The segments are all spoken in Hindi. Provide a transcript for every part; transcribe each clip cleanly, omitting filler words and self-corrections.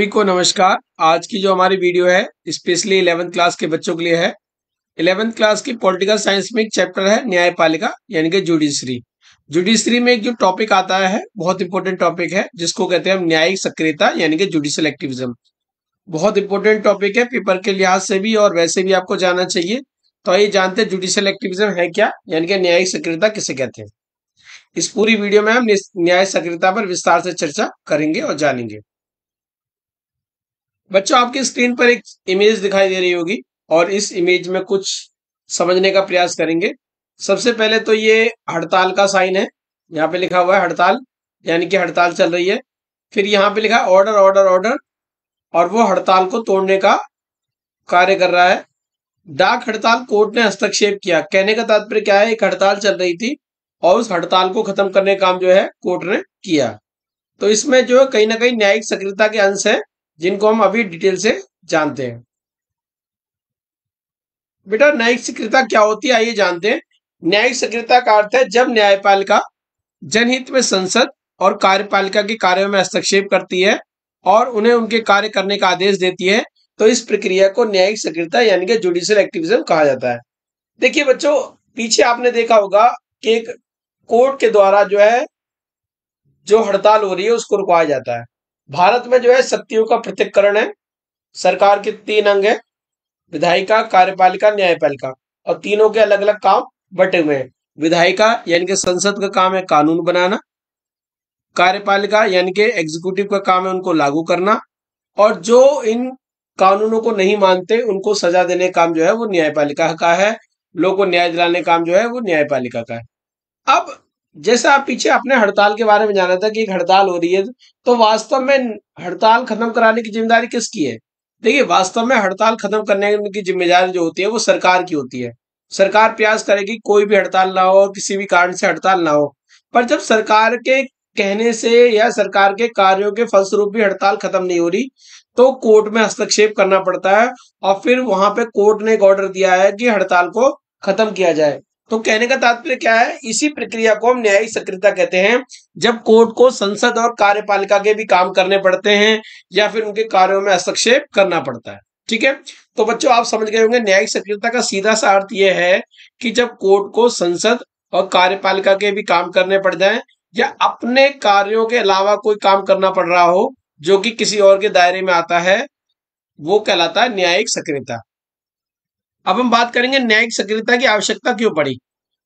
सभी को नमस्कार। आज की जो हमारी वीडियो है स्पेशली 11th क्लास के बच्चों के लिए है। 11th क्लास की पॉलिटिकल साइंस में एक चैप्टर है न्यायपालिका यानी कि जुडिशरी। जुडिशरी में एक जो टॉपिक आता है बहुत इंपॉर्टेंट टॉपिक है जिसको कहते हैं हम न्यायिक सक्रियता यानी कि जुडिशियल एक्टिविज्म। बहुत इंपॉर्टेंट टॉपिक है पेपर के लिहाज से भी और वैसे भी आपको जानना चाहिए। तो आइए जानते हैं जुडिशियल एक्टिविज्म है क्या, यानी कि न्यायिक सक्रियता किसे कहते हैं। इस पूरी वीडियो में हम न्याय सक्रियता पर विस्तार से चर्चा करेंगे और जानेंगे। बच्चों, आपकी स्क्रीन पर एक इमेज दिखाई दे रही होगी और इस इमेज में कुछ समझने का प्रयास करेंगे। सबसे पहले तो ये हड़ताल का साइन है, यहाँ पे लिखा हुआ है हड़ताल, यानी कि हड़ताल चल रही है। फिर यहाँ पे लिखा है ऑर्डर ऑर्डर ऑर्डर, और वो हड़ताल को तोड़ने का कार्य कर रहा है। डाक हड़ताल कोर्ट ने हस्तक्षेप किया। कहने का तात्पर्य क्या है, एक हड़ताल चल रही थी और उस हड़ताल को खत्म करने का काम जो है कोर्ट ने किया। तो इसमें जो है कहीं ना कहीं न्यायिक सक्रियता के अंश है जिनको हम अभी डिटेल से जानते हैं। बेटा, न्यायिक सक्रियता क्या होती है आइए जानते हैं। न्यायिक सक्रियता का अर्थ है जब न्यायपालिका जनहित में संसद और कार्यपालिका के कार्यों में हस्तक्षेप करती है और उन्हें उनके कार्य करने का आदेश देती है, तो इस प्रक्रिया को न्यायिक सक्रियता यानी कि जुडिशियल एक्टिविज्म कहा जाता है। देखिए बच्चों, पीछे आपने देखा होगा कि एक कोर्ट के द्वारा जो है जो हड़ताल हो रही है उसको रुकवाया जाता है। भारत में जो है शक्तियों का पृथक्करण है। सरकार के 3 अंग है, विधायिका, कार्यपालिका, न्यायपालिका, और तीनों के अलग अलग काम बटे हुए हैं। विधायिका यानी कि संसद का काम है कानून बनाना, कार्यपालिका यानी कि एग्जीक्यूटिव का काम है उनको लागू करना, और जो इन कानूनों को नहीं मानते उनको सजा देने का काम जो है वो न्यायपालिका का है। लोगों को न्याय दिलाने का काम जो है वो न्यायपालिका का है। अब जैसा आप पीछे अपने हड़ताल के बारे में जाना था कि एक हड़ताल हो रही है, तो वास्तव में हड़ताल खत्म कराने की जिम्मेदारी किसकी है? देखिए, वास्तव में हड़ताल खत्म करने की जिम्मेदारी जो होती है वो सरकार की होती है। सरकार प्रयास करेगी कोई भी हड़ताल ना हो, किसी भी कारण से हड़ताल ना हो। पर जब सरकार के कहने से या सरकार के कार्यों के फलस्वरूप भी हड़ताल खत्म नहीं हो रही, तो कोर्ट में हस्तक्षेप करना पड़ता है और फिर वहां पे कोर्ट ने एक ऑर्डर दिया है कि हड़ताल को खत्म किया जाए। तो कहने का तात्पर्य क्या है, इसी प्रक्रिया को हम न्यायिक सक्रियता कहते हैं, जब कोर्ट को संसद और कार्यपालिका के भी काम करने पड़ते हैं या फिर उनके कार्यों में हस्तक्षेप करना पड़ता है। ठीक है, तो बच्चों आप समझ गए होंगे न्यायिक सक्रियता का सीधा सा अर्थ यह है कि जब कोर्ट को संसद और कार्यपालिका के भी काम करने पड़ जाए या अपने कार्यों के अलावा कोई काम करना पड़ रहा हो जो कि किसी और के दायरे में आता है, वो कहलाता है न्यायिक सक्रियता। अब हम बात करेंगे न्यायिक सक्रियता की आवश्यकता क्यों पड़ी।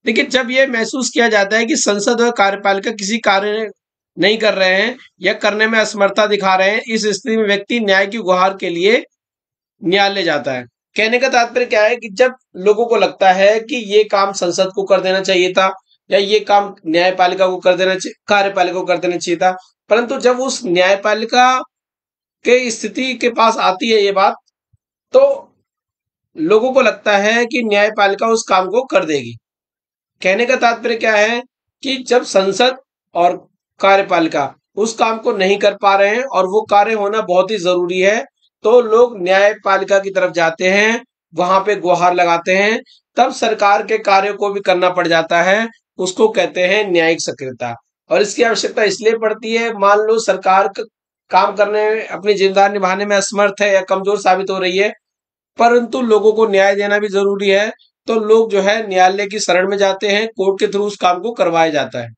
देखिए, जब यह महसूस किया जाता है कि संसद और कार्यपालिका किसी कार्य नहीं कर रहे हैं या करने में असमर्थता दिखा रहे हैं, इस स्थिति में व्यक्ति न्याय की गुहार के लिए न्यायालय जाता है। कहने का तात्पर्य क्या है कि जब लोगों को लगता है कि ये काम संसद को कर देना चाहिए था या ये काम न्यायपालिका को कर देना चाहिए, कार्यपालिका को कर देना चाहिए था, परंतु जब उस न्यायपालिका के स्थिति के पास आती है ये बात, तो लोगों को लगता है कि न्यायपालिका उस काम को कर देगी। कहने का तात्पर्य क्या है कि जब संसद और कार्यपालिका उस काम को नहीं कर पा रहे हैं और वो कार्य होना बहुत ही जरूरी है, तो लोग न्यायपालिका की तरफ जाते हैं, वहां पे गुहार लगाते हैं, तब सरकार के कार्यों को भी करना पड़ जाता है। उसको कहते हैं न्यायिक सक्रियता। और इसकी आवश्यकता इसलिए पड़ती है, मान लो सरकार काम करने अपनी जिम्मेदारी निभाने में असमर्थ है या कमजोर साबित हो रही है, परंतु लोगों को न्याय देना भी जरूरी है, तो लोग जो है न्यायालय की शरण में जाते हैं, कोर्ट के थ्रू उस काम को करवाया जाता है।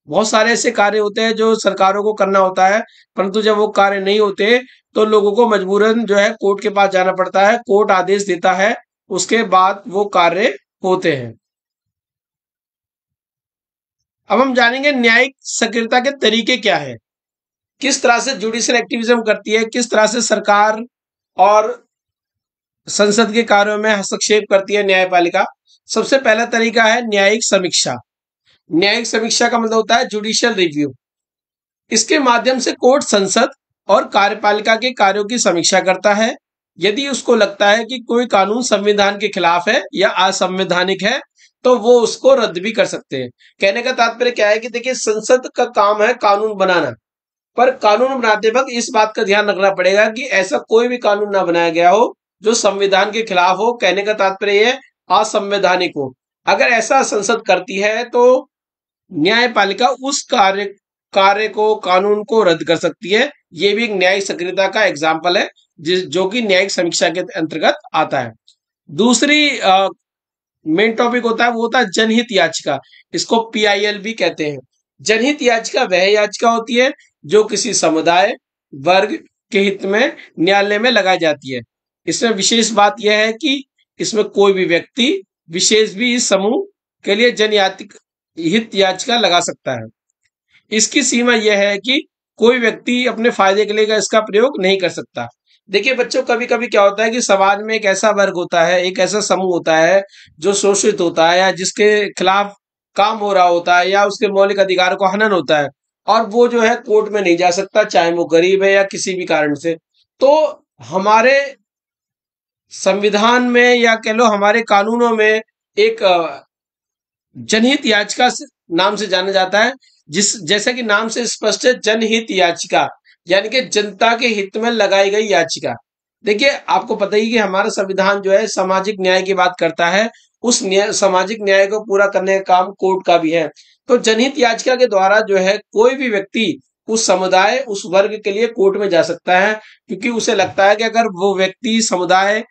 बहुत सारे ऐसे कार्य होते हैं जो सरकारों को करना होता है, परंतु जब वो कार्य नहीं होते तो लोगों को मजबूरन जो है कोर्ट के पास जाना पड़ता है। कोर्ट आदेश देता है, उसके बाद वो कार्य होते हैं। अब हम जानेंगे न्यायिक सक्रियता के तरीके क्या है, किस तरह से जुडिशियल एक्टिविज्म करती है, किस तरह से सरकार और संसद के कार्यों में हस्तक्षेप करती है न्यायपालिका। सबसे पहला तरीका है न्यायिक समीक्षा। न्यायिक समीक्षा का मतलब होता है जुडिशियल रिव्यू। इसके माध्यम से कोर्ट संसद और कार्यपालिका के कार्यों की समीक्षा करता है। यदि उसको लगता है कि कोई कानून संविधान के खिलाफ है या असंवैधानिक है, तो वो उसको रद्द भी कर सकते हैं। कहने का तात्पर्य क्या है कि देखिए, संसद का काम है कानून बनाना, पर कानून बनाते वक्त इस बात का ध्यान रखना पड़ेगा कि ऐसा कोई भी कानून ना बनाया गया हो जो संविधान के खिलाफ हो। कहने का तात्पर्य यह असंवैधानिक हो। अगर ऐसा संसद करती है तो न्यायपालिका उस कार्य को, कानून को रद्द कर सकती है ये भी एक न्यायिक सक्रियता का एग्जाम्पल है, जो कि न्यायिक समीक्षा के अंतर्गत आता है। दूसरी मेन टॉपिक होता है वो होता है जनहित याचिका। इसको PIL भी कहते हैं। जनहित याचिका वह याचिका होती है जो किसी समुदाय वर्ग के हित में न्यायालय में लगाई जाती है। इसमें विशेष बात यह है कि इसमें कोई भी व्यक्ति विशेष भी इस समूह के लिए हित याचिका लगा सकता है। इसकी सीमा यह है कि कोई व्यक्ति अपने फायदे के लिए इसका प्रयोग नहीं कर सकता। देखिए बच्चों, कभी कभी क्या होता है कि समाज में एक ऐसा वर्ग होता है, एक ऐसा समूह होता है जो शोषित होता है, या जिसके खिलाफ काम हो रहा होता है, या उसके मौलिक अधिकार को हनन होता है, और वो जो है कोर्ट में नहीं जा सकता, चाहे वो गरीब है या किसी भी कारण से। तो हमारे संविधान में या कह लो हमारे कानूनों में एक जनहित याचिका नाम से जाना जाता है, जैसा कि नाम से स्पष्ट है, जनहित याचिका यानी कि जनता के हित में लगाई गई याचिका। देखिए आपको पता ही कि हमारा संविधान जो है सामाजिक न्याय की बात करता है। उस सामाजिक न्याय को पूरा करने का काम कोर्ट का भी है। तो जनहित याचिका के द्वारा जो है कोई भी व्यक्ति उस समुदाय, उस वर्ग के लिए कोर्ट में जा सकता है, क्योंकि उसे लगता है कि अगर वो व्यक्ति समुदाय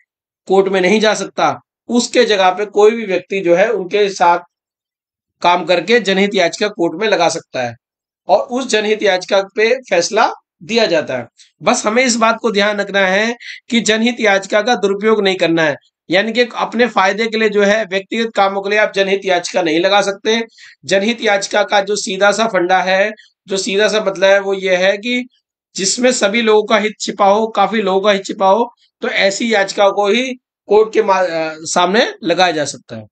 कोर्ट में नहीं जा सकता, उसके जगह पे कोई भी व्यक्ति जो है उनके साथ काम करके जनहित याचिका कोर्ट में लगा सकता है, और उस जनहित याचिका पे फैसला दिया जाता है। बस हमें इस बात को ध्यान रखना है कि जनहित याचिका का दुरुपयोग नहीं करना है, यानी कि अपने फायदे के लिए जो है व्यक्तिगत कामों के लिए आप जनहित याचिका नहीं लगा सकते। जनहित याचिका का जो सीधा सा फंडा है, जो सीधा सा मतलब है, वो ये है कि जिसमें सभी लोगों का हित छिपा हो, काफी लोगों का हित छिपा हो, तो ऐसी याचिका को ही कोर्ट के सामने लगाया जा सकता है।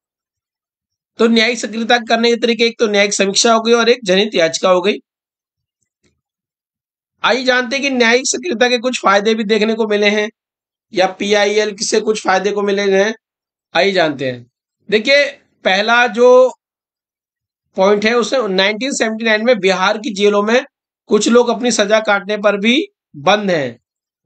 तो न्यायिक सक्रियता करने के तरीके, एक तो न्यायिक समीक्षा हो गई और एक जनहित याचिका हो गई। आइए जानते हैं कि न्यायिक सक्रियता के कुछ फायदे भी देखने को मिले हैं, या PIL से कुछ फायदे को मिले हैं। आइए जानते हैं। देखिए पहला जो पॉइंट है, उसने 1979 में बिहार की जेलों में कुछ लोग अपनी सजा काटने पर भी बंद हैं,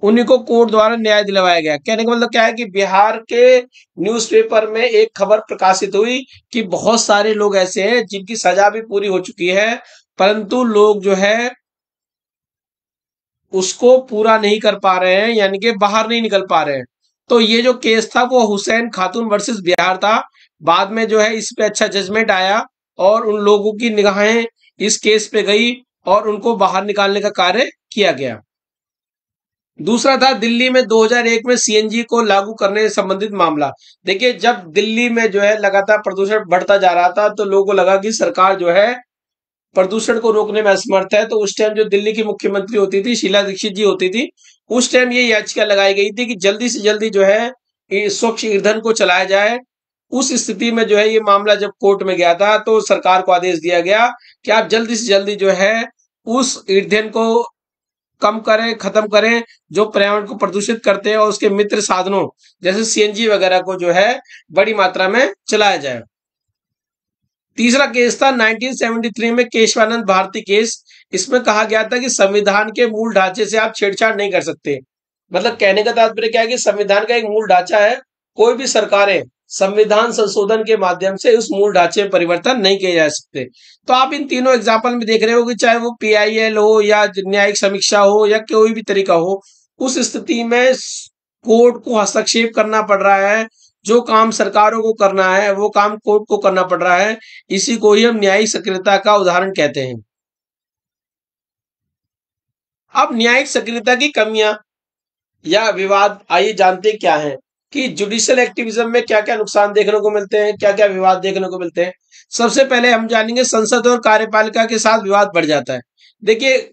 उन्हीं को कोर्ट द्वारा न्याय दिलवाया गया। कहने का मतलब क्या है कि बिहार के न्यूज़पेपर में एक खबर प्रकाशित हुई कि बहुत सारे लोग ऐसे हैं जिनकी सजा भी पूरी हो चुकी है, परंतु लोग जो है उसको पूरा नहीं कर पा रहे हैं, यानी कि बाहर नहीं निकल पा रहे हैं। तो ये जो केस था वो हुसैन खातून वर्सेस बिहार था। बाद में जो है इस पे अच्छा जजमेंट आया और उन लोगों की निगाहें इस केस पे गई और उनको बाहर निकालने का कार्य किया गया। दूसरा था दिल्ली में 2001 में CNG को लागू करने से संबंधित मामला। देखिए जब दिल्ली में जो है लगातार प्रदूषण बढ़ता जा रहा था, तो लोगों को लगा कि सरकार जो है प्रदूषण को रोकने में असमर्थ है। तो उस टाइम जो दिल्ली की मुख्यमंत्री होती थी, शीला दीक्षित जी होती थी, उस टाइम ये याचिका लगाई गई थी कि जल्दी से जल्दी जो है स्वच्छ ईंधन को चलाया जाए। उस स्थिति में जो है ये मामला जब कोर्ट में गया था, तो सरकार को आदेश दिया गया कि आप जल्दी से जल्दी जो है उस ईंधन को कम करें, खत्म करें जो पर्यावरण को प्रदूषित करते हैं, और उसके मित्र साधनों जैसे CNG वगैरह को जो है बड़ी मात्रा में चलाया जाए। तीसरा केस था 1973 में केशवानंद भारती केस। इसमें कहा गया था कि संविधान के मूल ढांचे से आप छेड़छाड़ नहीं कर सकते। मतलब कहने का तात्पर्य क्या है कि संविधान का एक मूल ढांचा है, कोई भी सरकारें संविधान संशोधन के माध्यम से उस मूल ढांचे में परिवर्तन नहीं किए जा सकते। तो आप इन तीनों एग्जाम्पल में देख रहे हो कि चाहे वो PIL हो या न्यायिक समीक्षा हो या कोई भी तरीका हो, उस स्थिति में कोर्ट को हस्तक्षेप करना पड़ रहा है। जो काम सरकारों को करना है वो काम कोर्ट को करना पड़ रहा है। इसी को ही हम न्यायिक सक्रियता का उदाहरण कहते हैं। अब न्यायिक सक्रियता की कमियां या विवाद, आइए जानते क्या है कि जुडिशियल एक्टिविज्म में क्या क्या नुकसान देखने को मिलते हैं, क्या क्या विवाद देखने को मिलते हैं। सबसे पहले हम जानेंगे संसद और कार्यपालिका के साथ विवाद बढ़ जाता है। देखिए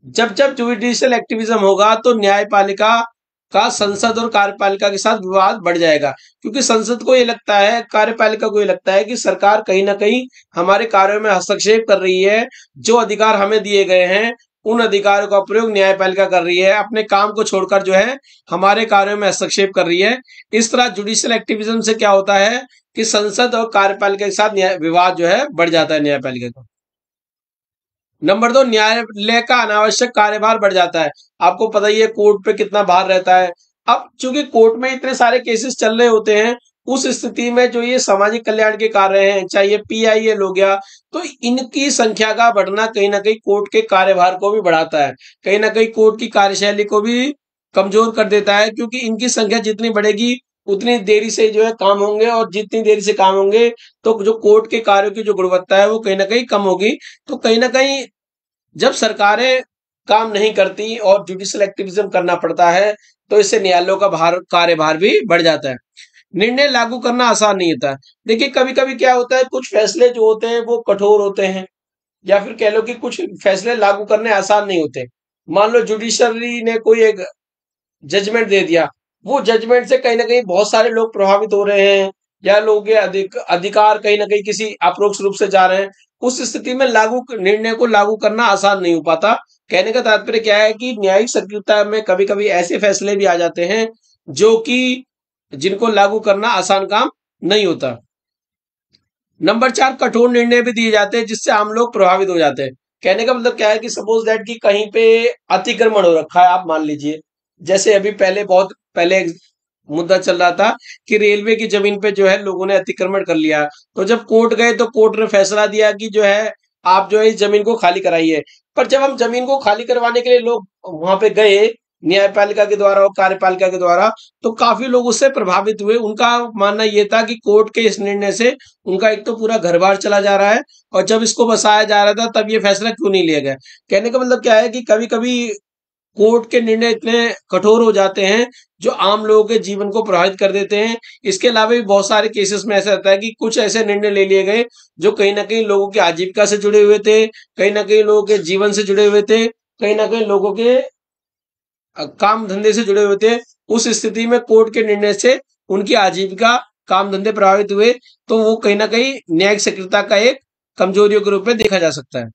जब जब जुडिशियल एक्टिविज्म होगा तो न्यायपालिका का संसद और कार्यपालिका के साथ विवाद बढ़ जाएगा, क्योंकि संसद को ये लगता है, कार्यपालिका को ये लगता है कि सरकार कहीं ना कहीं हमारे कार्यों में हस्तक्षेप कर रही है। जो अधिकार हमें दिए गए हैं उन अधिकारों का प्रयोग न्यायपालिका कर रही है, अपने काम को छोड़कर जो है हमारे कार्यों में हस्तक्षेप कर रही है। इस तरह जुडिशियल एक्टिविज्म से क्या होता है कि संसद और कार्यपालिका के साथ विवाद जो है बढ़ जाता है न्यायपालिका का। नंबर 2, न्यायालय का अनावश्यक कार्यभार बढ़ जाता है। आपको पता ही है कोर्ट पे कितना भार रहता है। अब चूंकि कोर्ट में इतने सारे केसेस चल रहे होते हैं, उस स्थिति में जो ये सामाजिक कल्याण के कार्य हैं, चाहे ये PIL हो गया, तो इनकी संख्या का बढ़ना कहीं ना कहीं कोर्ट के कार्यभार को भी बढ़ाता है, कहीं ना कहीं कोर्ट की कार्यशैली को भी कमजोर कर देता है, क्योंकि इनकी संख्या जितनी बढ़ेगी उतनी देरी से जो है काम होंगे, और जितनी देरी से काम होंगे तो जो कोर्ट के कार्यों की जो गुणवत्ता है वो कहीं ना कहीं कम होगी। तो कहीं ना कहीं जब सरकारें काम नहीं करती और जुडिशियल एक्टिविज्म करना पड़ता है, तो इससे न्यायालयों का कार्यभार भी बढ़ जाता है। निर्णय लागू करना आसान नहीं होता। देखिए कभी कभी क्या होता है, कुछ फैसले जो होते हैं वो कठोर होते हैं, या फिर कह लो कि कुछ फैसले लागू करने आसान नहीं होते। मान लो जुडिशरी ने कोई एक जजमेंट दे दिया, वो जजमेंट से कहीं ना कहीं बहुत सारे लोग प्रभावित हो रहे हैं, या लोगों के अधिकार कहीं ना कहीं किसी अप्रोक्ष रूप से जा रहे हैं। उस स्थिति में निर्णय को लागू करना आसान नहीं हो पाता। कहने का तात्पर्य क्या है कि न्यायिक सक्रियता में कभी कभी ऐसे फैसले भी आ जाते हैं जो कि जिनको लागू करना आसान काम नहीं होता। नंबर 4, कठोर निर्णय भी दिए जाते हैं जिससे आम लोग प्रभावित हो जाते हैं। कहने का मतलब क्या है कि सपोज दैट कि कहीं पे अतिक्रमण हो रखा है, आप मान लीजिए, जैसे अभी बहुत पहले एक मुद्दा चल रहा था कि रेलवे की जमीन पे जो है लोगों ने अतिक्रमण कर लिया, तो जब कोर्ट गए तो कोर्ट ने फैसला दिया कि जो है आप जो है इस जमीन को खाली कराइए। पर जब हम जमीन को खाली करवाने के लिए लोग वहां पे गए, न्यायपालिका के द्वारा और कार्यपालिका के द्वारा, तो काफी लोग उससे प्रभावित हुए। उनका मानना यह था कि कोर्ट के इस निर्णय से उनका एक तो पूरा घर बार चला जा रहा है, और जब इसको बसाया जा रहा था तब ये फैसला क्यों नहीं लिया गया। कहने का मतलब क्या है कि कभी कभी कोर्ट के निर्णय इतने कठोर हो जाते हैं जो आम लोगों के जीवन को प्रभावित कर देते हैं। इसके अलावा भी बहुत सारे केसेस में ऐसा रहता है कि कुछ ऐसे निर्णय ले लिए गए जो कहीं ना कहीं लोगों की आजीविका से जुड़े हुए थे, कहीं ना कहीं लोगों के जीवन से जुड़े हुए थे, कहीं ना कहीं लोगों के काम धंधे से जुड़े हुए थे। उस स्थिति में कोर्ट के निर्णय से उनकी आजीविका, काम धंधे प्रभावित हुए, तो वो कहीं ना कहीं न्यायिक सक्रियता का एक कमजोरियों के रूप में देखा जा सकता है।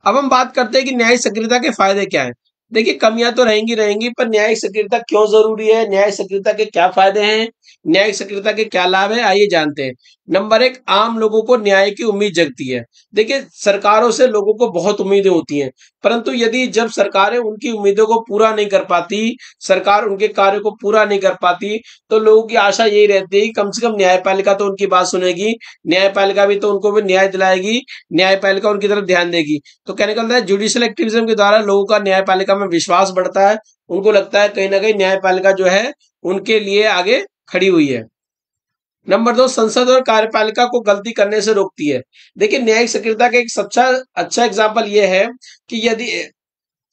अब हम बात करते हैं कि न्यायिक सक्रियता के फायदे क्या हैं। देखिए कमियां तो रहेंगी रहेंगी, पर न्यायिक सक्रियता क्यों जरूरी है, न्यायिक सक्रियता के क्या फायदे हैं, न्यायिक सक्रियता के क्या लाभ है, आइए जानते हैं। नंबर 1, आम लोगों को न्याय की उम्मीद जगती है। देखिए सरकारों से लोगों को बहुत उम्मीदें होती हैं, परंतु यदि जब सरकारें उनकी उम्मीदों को पूरा नहीं कर पाती, सरकार उनके कार्यों को पूरा नहीं कर पाती, तो लोगों की आशा यही रहती है कि कम से कम न्यायपालिका तो उनकी बात सुनेगी, न्यायपालिका भी तो उनको भी न्याय दिलाएगी, न्यायपालिका उनकी तरफ ध्यान देगी। तो कहने का मतलब है जुडिशियल एक्टिविज्म के द्वारा लोगों का न्यायपालिका में विश्वास बढ़ता है। उनको लगता है कहीं ना कहीं न्यायपालिका जो है उनके लिए आगे खड़ी हुई है। नंबर 2, संसद और कार्यपालिका को गलती करने से रोकती है। देखिए न्यायिक सक्रियता का एक सच्चा अच्छा एग्जाम्पल यह है कि यदि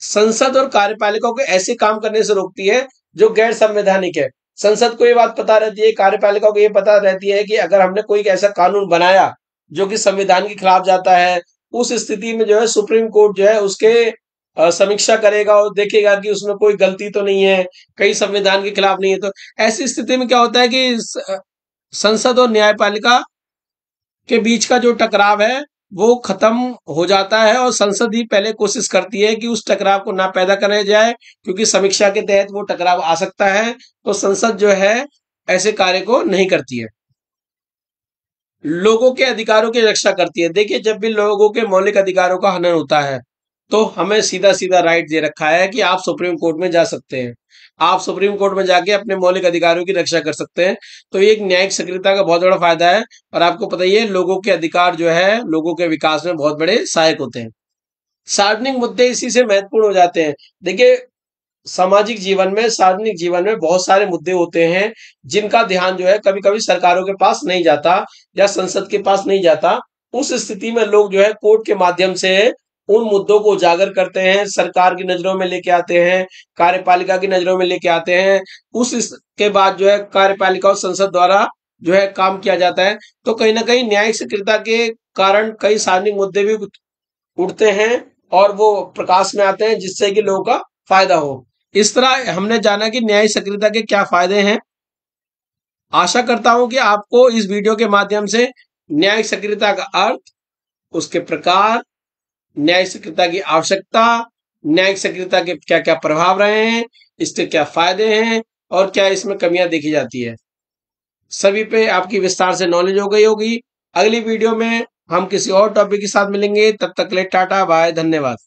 संसद और कार्यपालिका को ऐसे काम करने से रोकती है जो गैर संवैधानिक है। संसद को ये बात पता रहती है, कार्यपालिका को ये पता रहती है कि अगर हमने कोई ऐसा कानून बनाया जो कि संविधान के खिलाफ जाता है, उस स्थिति में जो है सुप्रीम कोर्ट जो है उसके समीक्षा करेगा और देखेगा कि उसमें कोई गलती तो नहीं है, कहीं संविधान के खिलाफ नहीं है। तो ऐसी स्थिति में क्या होता है कि संसद और न्यायपालिका के बीच का जो टकराव है वो खत्म हो जाता है, और संसद ही पहले कोशिश करती है कि उस टकराव को ना पैदा कराया जाए, क्योंकि समीक्षा के तहत वो टकराव आ सकता है। तो संसद जो है ऐसे कार्य को नहीं करती है। लोगों के अधिकारों की रक्षा करती है। देखिए जब भी लोगों के मौलिक अधिकारों का हनन होता है, तो हमें सीधा सीधा राइट दे रखा है कि आप सुप्रीम कोर्ट में जा सकते हैं, आप सुप्रीम कोर्ट में जाके अपने मौलिक अधिकारों की रक्षा कर सकते हैं। तो ये एक न्यायिक सक्रियता का बहुत बड़ा फायदा है, और आपको पता ही है लोगों के अधिकार जो है लोगों के विकास में बहुत बड़े सहायक होते हैं। सार्वजनिक मुद्दे इसी से महत्वपूर्ण हो जाते हैं। देखिए सार्वजनिक जीवन में बहुत सारे मुद्दे होते हैं जिनका ध्यान जो है कभी कभी सरकारों के पास नहीं जाता, या संसद के पास नहीं जाता। उस स्थिति में लोग जो है कोर्ट के माध्यम से उन मुद्दों को उजागर करते हैं, सरकार की नजरों में लेके आते हैं, कार्यपालिका की नजरों में लेके आते हैं। के बाद जो है कार्यपालिका और संसद द्वारा जो है काम किया जाता है। तो कहीं ना कहीं न्यायिक सक्रियता के कारण कई सार्वजनिक मुद्दे भी उठते हैं और वो प्रकाश में आते हैं, जिससे कि लोगों का फायदा हो। इस तरह हमने जाना कि न्यायिक सक्रियता के क्या फायदे हैं। आशा करता हूं कि आपको इस वीडियो के माध्यम से न्यायिक सक्रियता का अर्थ, उसके प्रकार, न्यायिक सक्रियता की आवश्यकता, न्यायिक सक्रियता के क्या क्या प्रभाव रहे हैं, इसके क्या फायदे हैं, और क्या इसमें कमियां देखी जाती है, सभी पे आपकी विस्तार से नॉलेज हो गई होगी। अगली वीडियो में हम किसी और टॉपिक के साथ मिलेंगे। तब तक के लिए टाटा बाय, धन्यवाद।